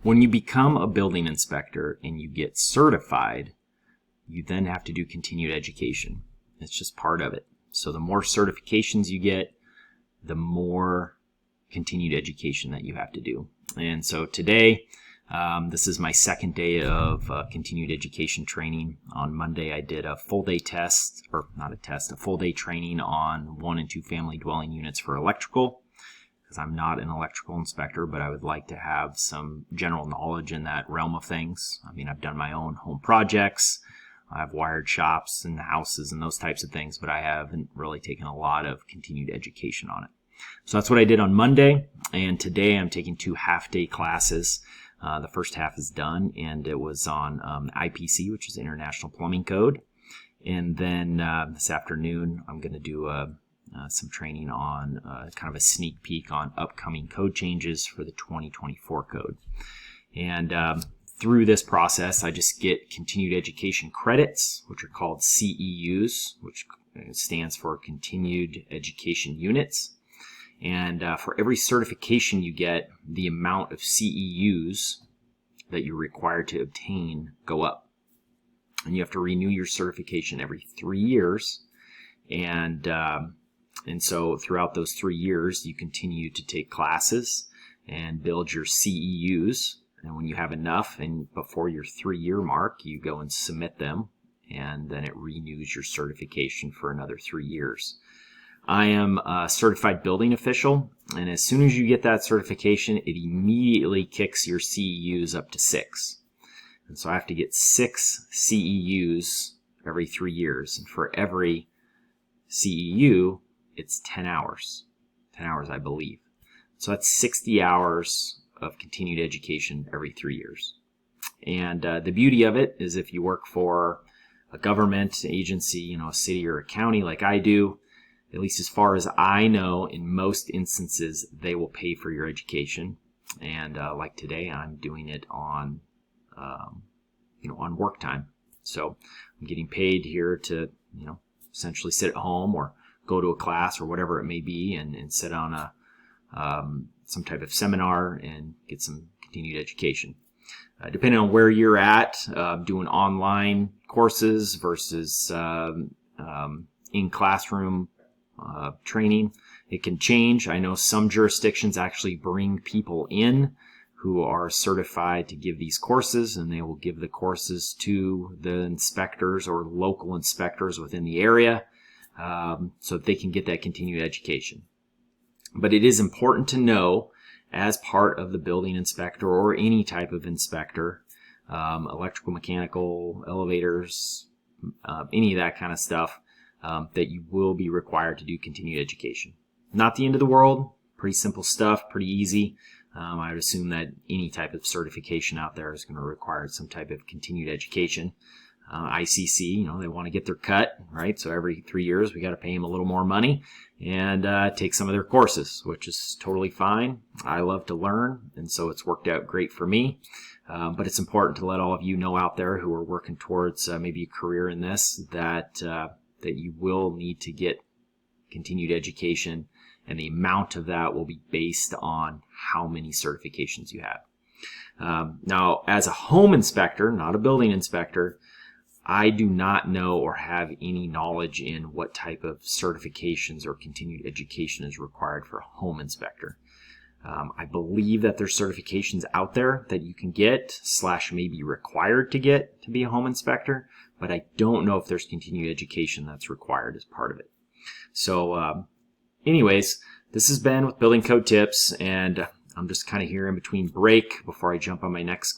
When you become a building inspector and you get certified, you then have to do continued education. It's just part of it. So the more certifications you get, the more continued education that you have to do. And so today, this is my second day of continued education training. On Monday, I did a full day test, or not a test, a full day training on 1 and 2 family dwelling units for electrical. Because I'm not an electrical inspector, but I would like to have some general knowledge in that realm of things. I mean, I've done my own home projects. I've wired shops and houses and those types of things, but I haven't really taken a lot of continued education on it. So that's what I did on Monday, and today I'm taking 2 half-day classes. The first half is done, and it was on IPC, which is International Plumbing Code. And then this afternoon, I'm going to do some training on kind of a sneak peek on upcoming code changes for the 2024 code. And through this process, I just get continued education credits, which are called CEUs, which stands for Continued Education Units. And for every certification you get, the amount of CEUs that you're required to obtain go up. And you have to renew your certification every 3 years. And so throughout those 3 years, you continue to take classes and build your CEUs. And when you have enough, and before your 3-year mark, you go and submit them, and then it renews your certification for another 3 years. I am a certified building official, and as soon as you get that certification, it immediately kicks your CEUs up to 6. And so I have to get 6 CEUs every 3 years. And for every CEU, it's 10 hours. 10 hours, I believe. So that's 60 hours of continued education every 3 years. And the beauty of it is if you work for a government agency, a city or a county like I do, at least as far as I know, in most instances, they will pay for your education. And like today, I'm doing it on work time. So I'm getting paid here to, essentially sit at home or go to a class or whatever it may be and sit on some type of seminar and get some continued education. Depending on where you're at, doing online courses versus in classroom training, it can change. I know some jurisdictions actually bring people in who are certified to give these courses, and they will give the courses to the inspectors or local inspectors within the area so that they can get that continued education. But it is important to know, as part of the building inspector or any type of inspector, electrical, mechanical, elevators, any of that kind of stuff, that you will be required to do continued education. Not the end of the world, pretty simple stuff, pretty easy. I would assume that any type of certification out there is going to require some type of continued education. ICC, they want to get their cut, right? So every 3 years, we got to pay them a little more money and take some of their courses, which is totally fine. I love to learn, and so it's worked out great for me. But it's important to let all of you know out there who are working towards maybe a career in this that you will need to get continued education, and the amount of that will be based on how many certifications you have. Now, as a home inspector, not a building inspector, I do not know or have any knowledge in what type of certifications or continued education is required for a home inspector. I believe that there's certifications out there that you can get / may be required to get to be a home inspector, but I don't know if there's continued education that's required as part of it. So anyways, this has been with Building Code Tips, and I'm just kind of here in between break before I jump on my next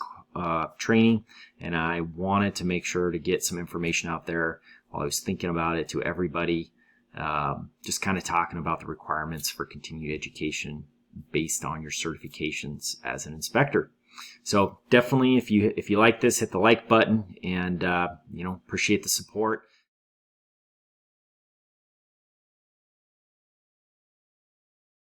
training, and I wanted to make sure to get some information out there while I was thinking about it to everybody, just kind of talking about the requirements for continued education based on your certifications as an inspector. So definitely, if you like this, hit the like button, and appreciate the support.